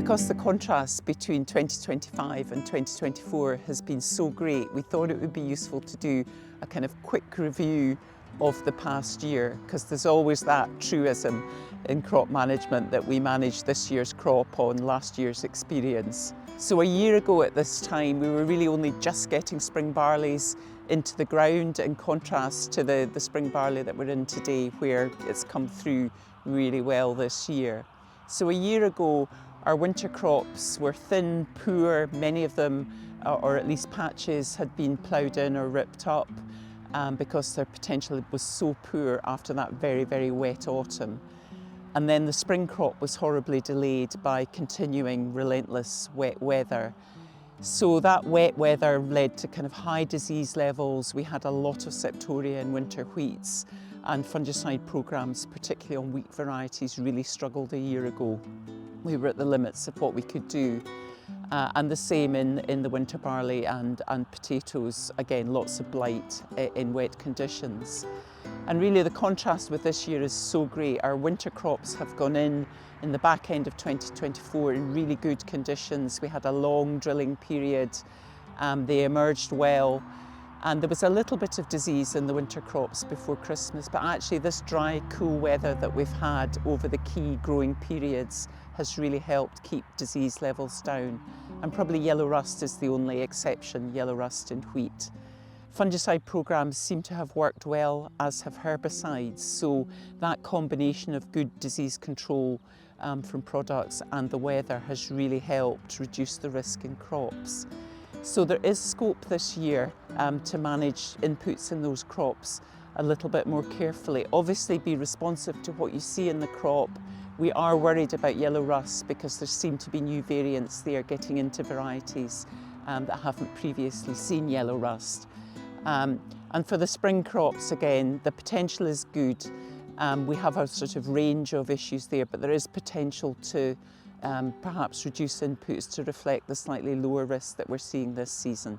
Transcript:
Because the contrast between 2025 and 2024 has been so great, we thought it would be useful to do a kind of quick review of the past year, because there's always that truism in crop management that we manage this year's crop on last year's experience. So a year ago at this time, we were really only just getting spring barleys into the ground, in contrast to the spring barley that we're in today, where it's come through really well this year. So a year ago, our winter crops were thin, poor. Many of them, or at least patches, had been ploughed in or ripped up because their potential was so poor after that very, very wet autumn. And then the spring crop was horribly delayed by continuing relentless wet weather. So that wet weather led to kind of high disease levels. We had a lot of septoria in winter wheats, and fungicide programmes, particularly on wheat varieties, really struggled a year ago. We were at the limits of what we could do. And the same in the winter barley and potatoes. Again, lots of blight in wet conditions. And really the contrast with this year is so great. Our winter crops have gone in the back end of 2024 in really good conditions. We had a long drilling period. They emerged well. And there was a little bit of disease in the winter crops before Christmas, but actually this dry, cool weather that we've had over the key growing periods has really helped keep disease levels down. And probably yellow rust is the only exception, yellow rust in wheat. Fungicide programmes seem to have worked well, as have herbicides, so that combination of good disease control from products and the weather has really helped reduce the risk in crops. So there is scope this year to manage inputs in those crops a little bit more carefully. Obviously be responsive to what you see in the crop. We are worried about yellow rust because there seem to be new variants there getting into varieties that haven't previously seen yellow rust. And for the spring crops, again, the potential is good. We have a sort of range of issues there, but there is potential to perhaps reduce inputs to reflect the slightly lower risk that we're seeing this season.